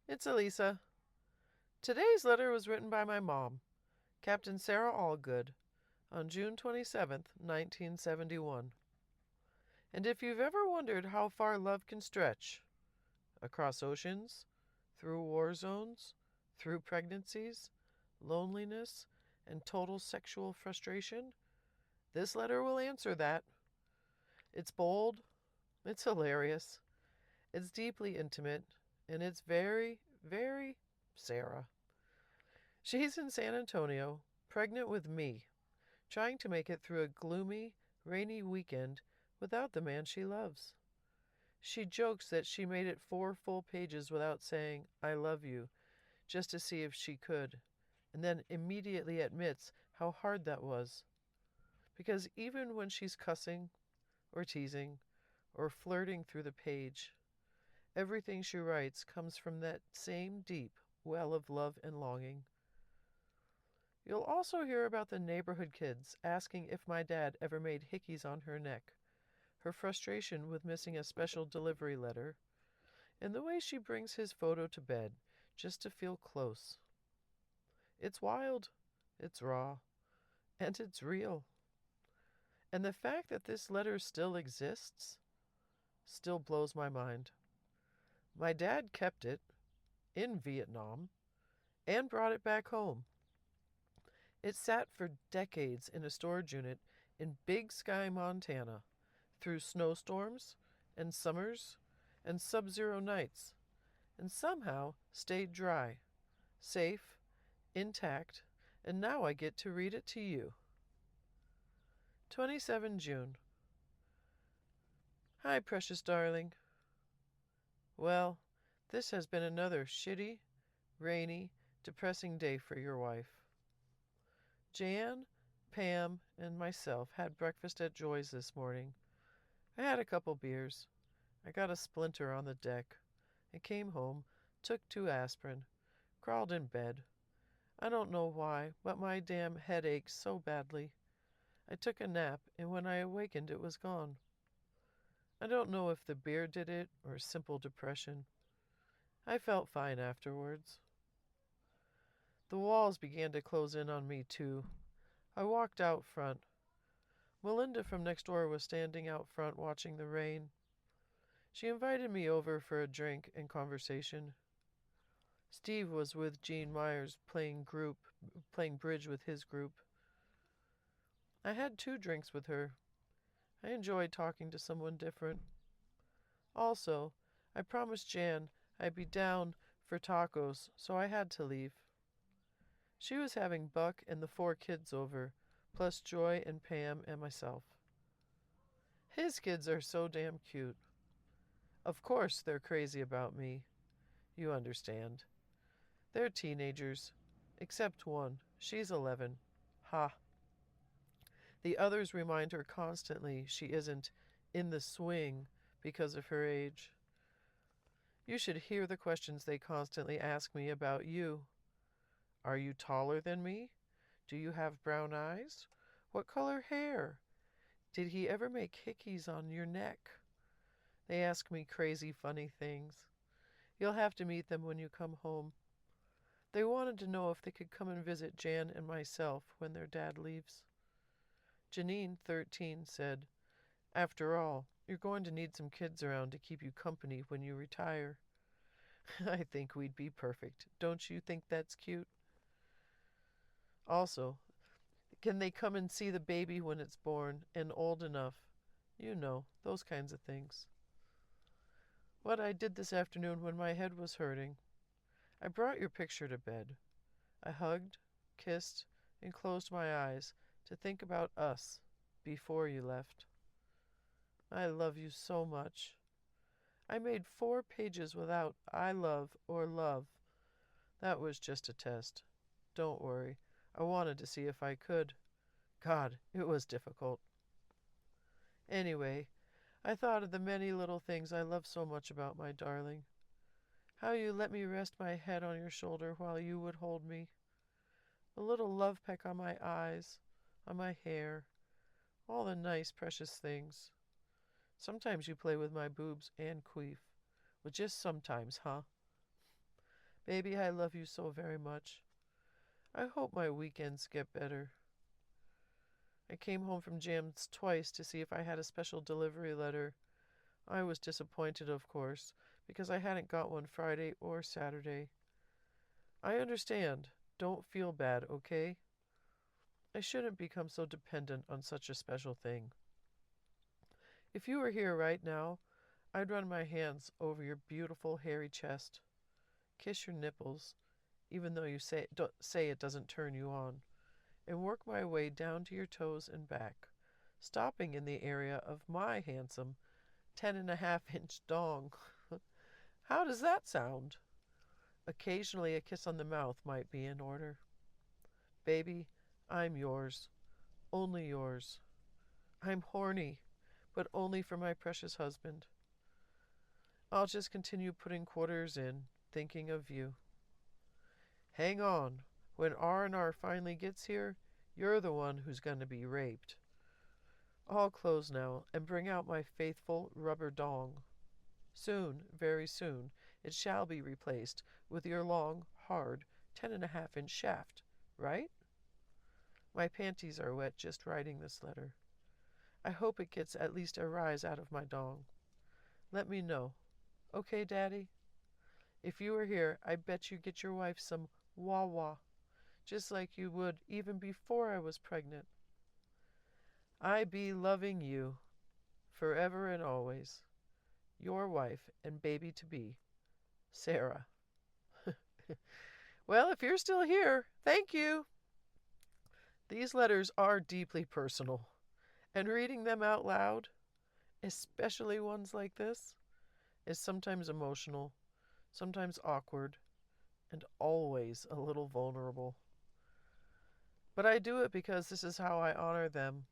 It's Elisa. Today's letter was written by my mom, Captain Sarah Allgood, on June 27th, 1971. And if you've ever wondered how far love can stretch, across oceans, through war zones, through pregnancies, loneliness, and total sexual frustration, this letter will answer that. It's bold, it's hilarious, it's deeply intimate, and it's very, very Sarah. She's in San Antonio, pregnant with me, trying to make it through a gloomy, rainy weekend without the man she loves. She jokes that she made it 4 full pages without saying, "I love you," just to see if she could, and then immediately admits how hard that was. Because even when she's cussing, or teasing, or flirting through the page, everything she writes comes from that same deep well of love and longing. You'll also hear about the neighborhood kids asking if my dad ever made hickeys on her neck, her frustration with missing a special delivery letter, and the way she brings his photo to bed just to feel close. It's wild, it's raw, and it's real. And the fact that this letter still exists still blows my mind. My dad kept it in Vietnam and brought it back home. It sat for decades in a storage unit in Big Sky, Montana, through snowstorms and summers and sub-zero nights, and somehow stayed dry, safe, intact, and now I get to read it to you. 27 June. Hi, precious darling. Well, this has been another shitty, rainy, depressing day for your wife. Jan, Pam, and myself had breakfast at Joy's this morning. I had a couple beers. I got a splinter on the deck. I came home, took 2 aspirin, crawled in bed. I don't know why, but my damn head ached so badly. I took a nap, and when I awakened it was gone. I don't know if the beer did it or simple depression. I felt fine afterwards. The walls began to close in on me, too. I walked out front. Melinda from next door was standing out front watching the rain. She invited me over for a drink and conversation. Steve was with Gene Myers playing bridge with his group. I had 2 drinks with her. I enjoyed talking to someone different. Also, I promised Jan I'd be down for tacos, so I had to leave. She was having Buck and the 4 kids over, plus Joy and Pam and myself. His kids are so damn cute. Of course they're crazy about me. You understand. They're teenagers, except one. She's 11. Ha. The others remind her constantly she isn't in the swing because of her age. You should hear the questions they constantly ask me about you. Are you taller than me? Do you have brown eyes? What color hair? Did he ever make hickeys on your neck? They ask me crazy, funny things. You'll have to meet them when you come home. They wanted to know if they could come and visit Jan and myself when their dad leaves. Janine, 13, said, "After all, you're going to need some kids around to keep you company when you retire." I think we'd be perfect. Don't you think that's cute? Also, can they come and see the baby when it's born and old enough? You know, those kinds of things. What I did this afternoon when my head was hurting. I brought your picture to bed. I hugged, kissed, and closed my eyes to think about us before you left. I love you so much. I made 4 pages without I love or love. That was just a test. Don't worry. I wanted to see if I could. God, it was difficult. Anyway, I thought of the many little things I love so much about my darling. How you let me rest my head on your shoulder while you would hold me. A little love peck on my eyes, on my hair. All the nice, precious things. Sometimes you play with my boobs and queef. Well, just sometimes, huh? Baby, I love you so very much. I hope my weekends get better. I came home from Jam's twice to see if I had a special delivery letter. I was disappointed, of course, because I hadn't got one Friday or Saturday. I understand. Don't feel bad, okay? I shouldn't become so dependent on such a special thing. If you were here right now, I'd run my hands over your beautiful hairy chest, kiss your nipples, even though you say it doesn't turn you on, and work my way down to your toes and back, stopping in the area of my handsome 10.5-inch dong. How does that sound? Occasionally a kiss on the mouth might be in order. Baby, I'm yours, only yours. I'm horny, but only for my precious husband. I'll just continue putting quarters in, thinking of you. Hang on. When R&R finally gets here, you're the one who's going to be raped. I'll close now and bring out my faithful rubber dong. Soon, very soon, it shall be replaced with your long, hard, 10.5-inch shaft, right? My panties are wet just writing this letter. I hope it gets at least a rise out of my dong. Let me know. Okay, Daddy? If you were here, I bet you'd get your wife some wah-wah, just like you would even before I was pregnant. I be loving you, forever and always. Your wife and baby-to-be, Sarah. Well, if you're still here, thank you. These letters are deeply personal, and reading them out loud, especially ones like this, is sometimes emotional, sometimes awkward, and always a little vulnerable. But I do it because this is how I honor them.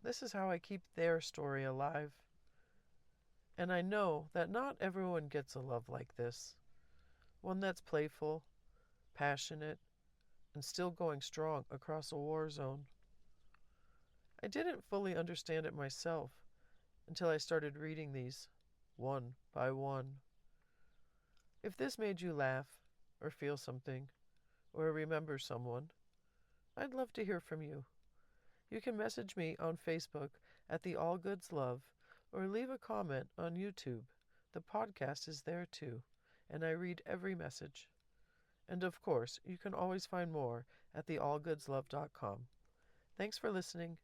This is how I keep their story alive. And I know that not everyone gets a love like this. One that's playful, passionate, and still going strong across a war zone. I didn't fully understand it myself until I started reading these, one by one. If this made you laugh, or feel something, or remember someone, I'd love to hear from you. You can message me on Facebook at the Allgoods Love, or leave a comment on YouTube. The podcast is there too, and I read every message. And of course, you can always find more at theallgoodslove.com. Thanks for listening.